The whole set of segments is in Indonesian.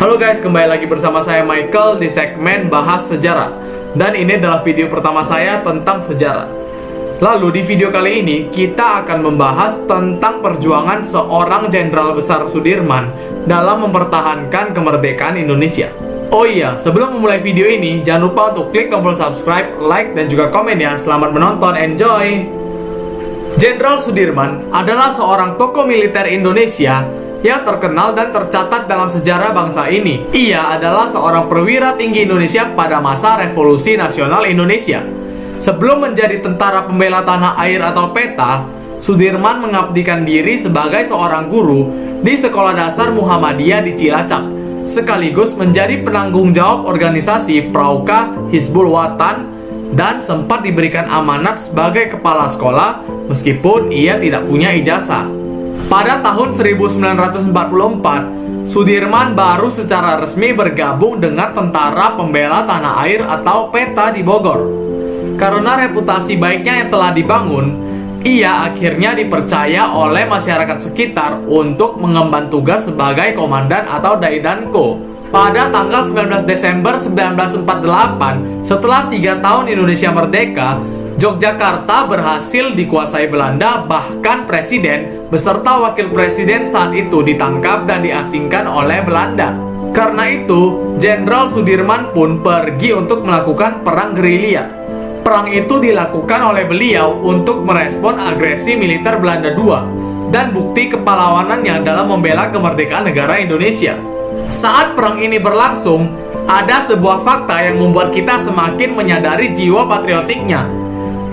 Halo guys, kembali lagi bersama saya Michael di segmen Bahas Sejarah. Dan ini adalah video pertama saya tentang sejarah. Lalu di video kali ini kita akan membahas tentang perjuangan seorang Jenderal Besar Sudirman dalam mempertahankan kemerdekaan Indonesia. Oh iya, sebelum memulai video ini jangan lupa untuk klik tombol subscribe, like, dan juga komen ya. Selamat menonton, enjoy! Jenderal Sudirman adalah seorang tokoh militer Indonesia yang terkenal dan tercatat dalam sejarah bangsa ini. Ia adalah seorang perwira tinggi Indonesia pada masa Revolusi Nasional Indonesia. Sebelum menjadi tentara pembela tanah air atau PETA, Sudirman mengabdikan diri sebagai seorang guru di Sekolah Dasar Muhammadiyah di Cilacap, sekaligus menjadi penanggung jawab organisasi Prauka Hizbul Watan dan sempat diberikan amanat sebagai kepala sekolah meskipun ia tidak punya ijazah. Pada tahun 1944, Sudirman baru secara resmi bergabung dengan Tentara Pembela Tanah Air atau PETA di Bogor. Karena reputasi baiknya yang telah dibangun, ia akhirnya dipercaya oleh masyarakat sekitar untuk mengemban tugas sebagai komandan atau Daidanko. Pada tanggal 19 Desember 1948, setelah 3 tahun Indonesia merdeka, Yogyakarta berhasil dikuasai Belanda, bahkan presiden beserta wakil presiden saat itu ditangkap dan diasingkan oleh Belanda. Karena itu, Jenderal Sudirman pun pergi untuk melakukan perang gerilya. Perang itu dilakukan oleh beliau untuk merespon agresi militer Belanda II dan bukti kepahlawanannya dalam membela kemerdekaan negara Indonesia. Saat perang ini berlangsung, ada sebuah fakta yang membuat kita semakin menyadari jiwa patriotiknya.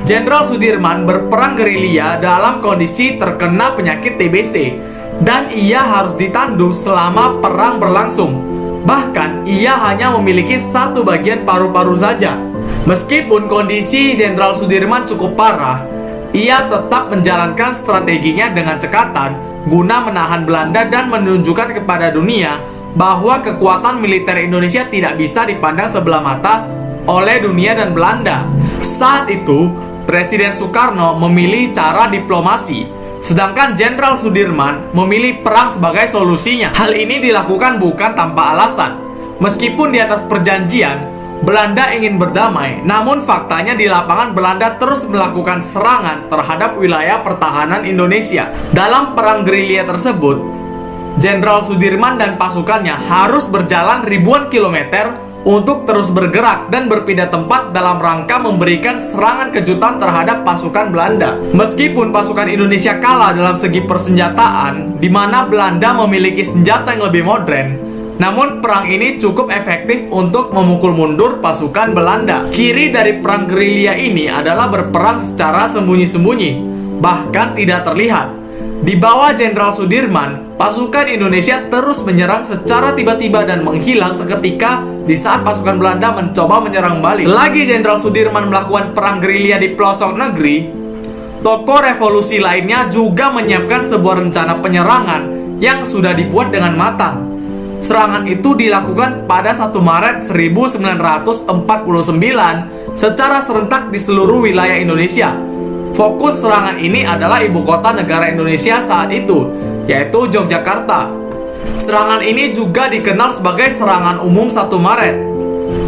Jenderal Sudirman berperang gerilya dalam kondisi terkena penyakit TBC dan ia harus ditandu selama perang berlangsung. Bahkan ia hanya memiliki satu bagian paru-paru saja. Meskipun kondisi Jenderal Sudirman cukup parah, ia tetap menjalankan strateginya dengan cekatan guna menahan Belanda dan menunjukkan kepada dunia bahwa kekuatan militer Indonesia tidak bisa dipandang sebelah mata oleh dunia dan Belanda. Saat itu, Presiden Soekarno memilih cara diplomasi, sedangkan Jenderal Sudirman memilih perang sebagai solusinya. Hal ini dilakukan bukan tanpa alasan. Meskipun di atas perjanjian, Belanda ingin berdamai, namun faktanya di lapangan Belanda terus melakukan serangan terhadap wilayah pertahanan Indonesia. Dalam perang gerilya tersebut, Jenderal Sudirman dan pasukannya harus berjalan ribuan kilometer untuk terus bergerak dan berpindah tempat dalam rangka memberikan serangan kejutan terhadap pasukan Belanda. Meskipun pasukan Indonesia kalah dalam segi persenjataan, di mana Belanda memiliki senjata yang lebih modern, namun perang ini cukup efektif untuk memukul mundur pasukan Belanda. Ciri dari perang gerilya ini adalah berperang secara sembunyi-sembunyi, bahkan tidak terlihat. Di bawah Jenderal Sudirman, pasukan Indonesia terus menyerang secara tiba-tiba dan menghilang seketika di saat pasukan Belanda mencoba menyerang balik. Selagi Jenderal Sudirman melakukan perang gerilya di pelosok negeri, tokoh revolusi lainnya juga menyiapkan sebuah rencana penyerangan yang sudah dibuat dengan matang. Serangan itu dilakukan pada 1 Maret 1949 secara serentak di seluruh wilayah Indonesia. Fokus serangan ini adalah ibu kota negara Indonesia saat itu, yaitu Yogyakarta. Serangan ini juga dikenal sebagai serangan umum 1 Maret.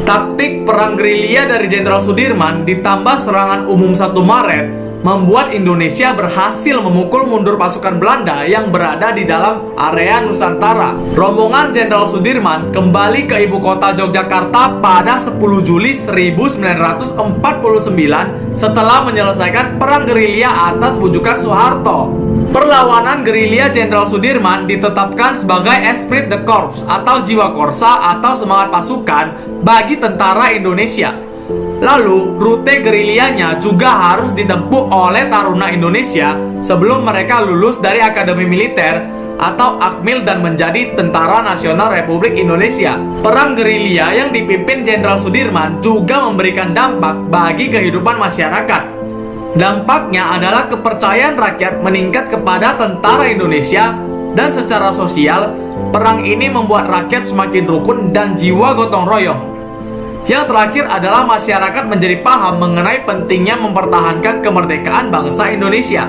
Taktik perang gerilya dari Jenderal Sudirman ditambah serangan umum 1 Maret membuat Indonesia berhasil memukul mundur pasukan Belanda yang berada di dalam area Nusantara. Rombongan Jenderal Sudirman kembali ke ibu kota Yogyakarta pada 10 Juli 1949 setelah menyelesaikan perang gerilya atas bujukan Soeharto. Perlawanan gerilya Jenderal Sudirman ditetapkan sebagai esprit de corps atau jiwa korsa atau semangat pasukan bagi tentara Indonesia. Lalu, rute gerilyanya juga harus ditempuh oleh taruna Indonesia sebelum mereka lulus dari Akademi Militer atau Akmil dan menjadi Tentara Nasional Republik Indonesia. Perang gerilya yang dipimpin Jenderal Sudirman juga memberikan dampak bagi kehidupan masyarakat. Dampaknya adalah kepercayaan rakyat meningkat kepada tentara Indonesia dan secara sosial, perang ini membuat rakyat semakin rukun dan jiwa gotong royong. Yang terakhir adalah masyarakat menjadi paham mengenai pentingnya mempertahankan kemerdekaan bangsa Indonesia.